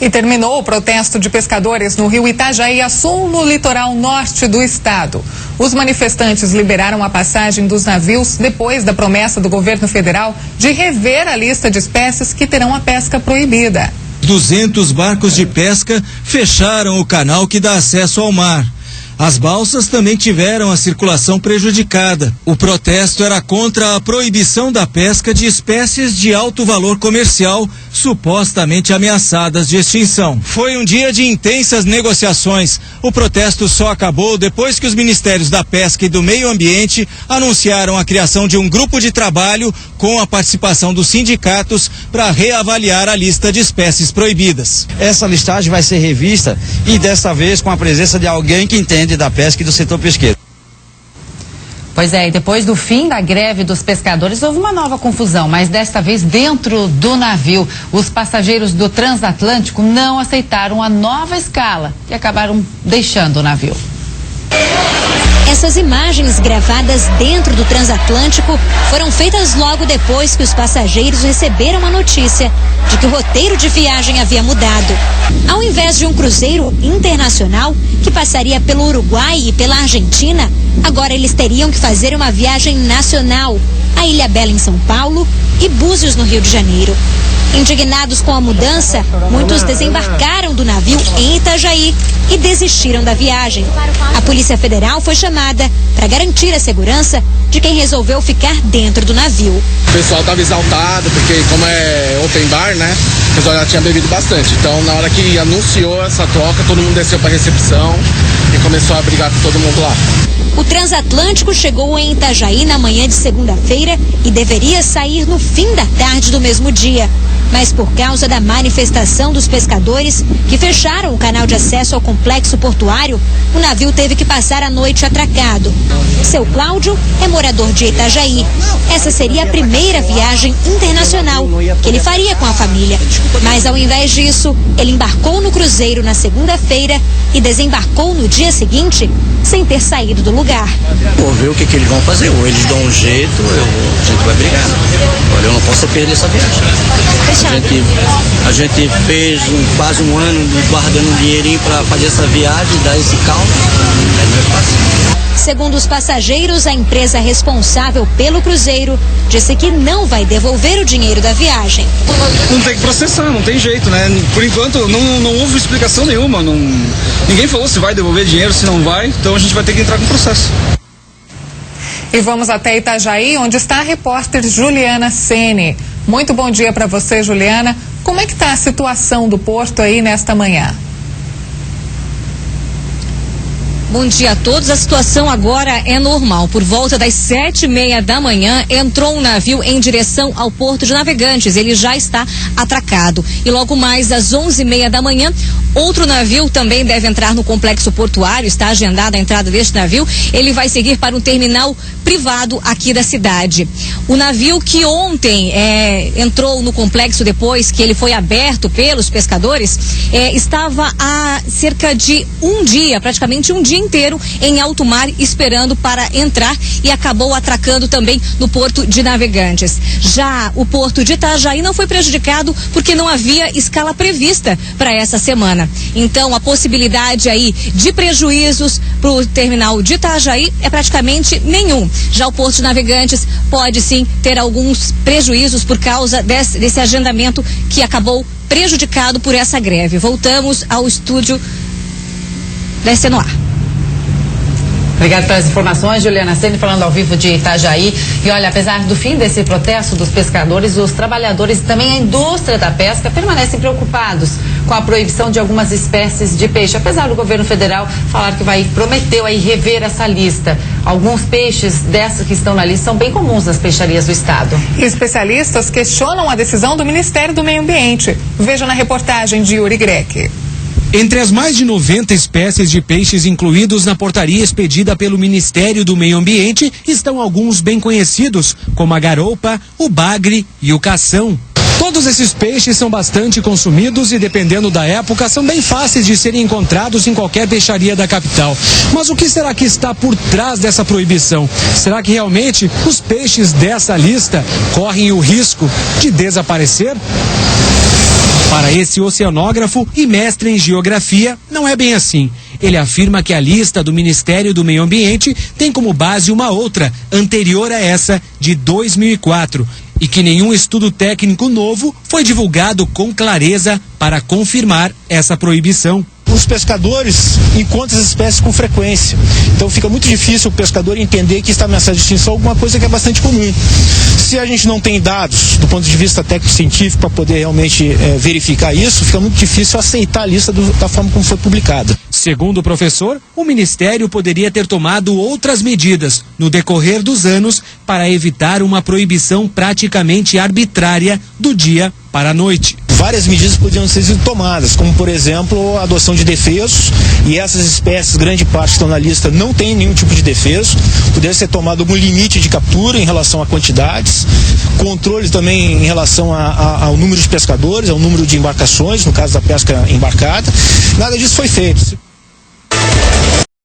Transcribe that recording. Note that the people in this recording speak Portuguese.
E terminou o protesto de pescadores no rio Itajaí, a sul no litoral norte do estado. Os manifestantes liberaram a passagem dos navios depois da promessa do governo federal de rever a lista de espécies que terão a pesca proibida. 200 barcos de pesca fecharam o canal que dá acesso ao mar. As balsas também tiveram a circulação prejudicada. O protesto era contra a proibição da pesca de espécies de alto valor comercial, supostamente ameaçadas de extinção. Foi um dia de intensas negociações. O protesto só acabou depois que os Ministérios da Pesca e do Meio Ambiente anunciaram a criação de um grupo de trabalho com a participação dos sindicatos para reavaliar a lista de espécies proibidas. Essa listagem vai ser revista e dessa vez com a presença de alguém que entende da pesca e do setor pesqueiro. Pois é, e depois do fim da greve dos pescadores houve uma nova confusão, mas desta vez dentro do navio. Os passageiros do transatlântico não aceitaram a nova escala e acabaram deixando o navio. Essas imagens gravadas dentro do transatlântico foram feitas logo depois que os passageiros receberam a notícia de que o roteiro de viagem havia mudado. Ao invés de um cruzeiro internacional que passaria pelo Uruguai e pela Argentina, agora eles teriam que fazer uma viagem nacional a Ilhabela em São Paulo e Búzios no Rio de Janeiro. Indignados com a mudança, muitos desembarcaram do navio em Itajaí e desistiram da viagem. A Polícia Federal foi chamada para garantir a segurança de quem resolveu ficar dentro do navio. O pessoal estava exaltado, porque como é open bar, né? O pessoal já tinha bebido bastante. Então, na hora que anunciou essa troca, todo mundo desceu para a recepção e começou a brigar com todo mundo lá. O transatlântico chegou em Itajaí na manhã de segunda-feira e deveria sair no fim da tarde do mesmo dia. Mas por causa da manifestação dos pescadores que fecharam o canal de acesso ao complexo portuário, o navio teve que passar a noite atracado. Seu Cláudio é morador de Itajaí. Essa seria a primeira viagem internacional que ele faria com a família. Mas ao invés disso, ele embarcou no cruzeiro na segunda-feira e desembarcou no dia seguinte sem ter saído do lugar. Vou ver o que eles vão fazer. Ou eles dão um jeito, a gente vai brigar. Olha, eu não posso perder essa viagem. A gente fez quase um ano guardando um dinheirinho para fazer essa viagem, dar esse calmo. Não é fácil. Segundo os passageiros, a empresa responsável pelo cruzeiro disse que não vai devolver o dinheiro da viagem. Não tem que processar, não tem jeito, né? Por enquanto não houve explicação nenhuma, ninguém falou se vai devolver dinheiro, se não vai, então a gente vai ter que entrar com processo. E vamos até Itajaí, onde está a repórter Juliana Sene. Muito bom dia para você, Juliana. Como é que está a situação do porto aí nesta manhã? Bom dia a todos. A situação agora é normal. Por volta das 7h30 da manhã, entrou um navio em direção ao Porto de Navegantes. Ele já está atracado. E logo mais às 11h30 da manhã, outro navio também deve entrar no complexo portuário. Está agendada a entrada deste navio. Ele vai seguir para um terminal privado aqui da cidade. O navio que ontem entrou no complexo depois que ele foi aberto pelos pescadores, estava há cerca de um dia, praticamente um dia inteiro em alto mar esperando para entrar e acabou atracando também no Porto de Navegantes. Já o Porto de Itajaí não foi prejudicado porque não havia escala prevista para essa semana. Então a possibilidade aí de prejuízos para o terminal de Itajaí é praticamente nenhum. Já o Porto de Navegantes pode sim ter alguns prejuízos por causa desse agendamento que acabou prejudicado por essa greve. Voltamos ao estúdio da SNOA. Obrigada pelas informações, Juliana Sene, falando ao vivo de Itajaí. E olha, apesar do fim desse protesto dos pescadores, os trabalhadores e também a indústria da pesca permanecem preocupados com a proibição de algumas espécies de peixe. Apesar do governo federal falar que prometeu aí rever essa lista. Alguns peixes dessas que estão na lista são bem comuns nas peixarias do estado. E especialistas questionam a decisão do Ministério do Meio Ambiente. Veja na reportagem de Yuri Grech. Entre as mais de 90 espécies de peixes incluídos na portaria expedida pelo Ministério do Meio Ambiente, estão alguns bem conhecidos, como a garoupa, o bagre e o cação. Todos esses peixes são bastante consumidos e, dependendo da época, são bem fáceis de serem encontrados em qualquer peixaria da capital. Mas o que será que está por trás dessa proibição? Será que realmente os peixes dessa lista correm o risco de desaparecer? Para esse oceanógrafo e mestre em geografia, não é bem assim. Ele afirma que a lista do Ministério do Meio Ambiente tem como base uma outra, anterior a essa, de 2004, e que nenhum estudo técnico novo foi divulgado com clareza para confirmar essa proibição. Os pescadores encontram as espécies com frequência, então fica muito difícil o pescador entender que está ameaçada de extinção, alguma coisa que é bastante comum. Se a gente não tem dados do ponto de vista técnico-científico para poder realmente verificar isso, fica muito difícil aceitar a lista da forma como foi publicada. Segundo o professor, o Ministério poderia ter tomado outras medidas no decorrer dos anos para evitar uma proibição praticamente arbitrária do dia para a noite. Várias medidas podiam ser tomadas, como por exemplo a adoção de defesos, e essas espécies, grande parte que estão na lista, não tem nenhum tipo de defeso. Poderia ser tomado algum limite de captura em relação a quantidades, controle também em relação ao número de pescadores, ao número de embarcações, no caso da pesca embarcada. Nada disso foi feito.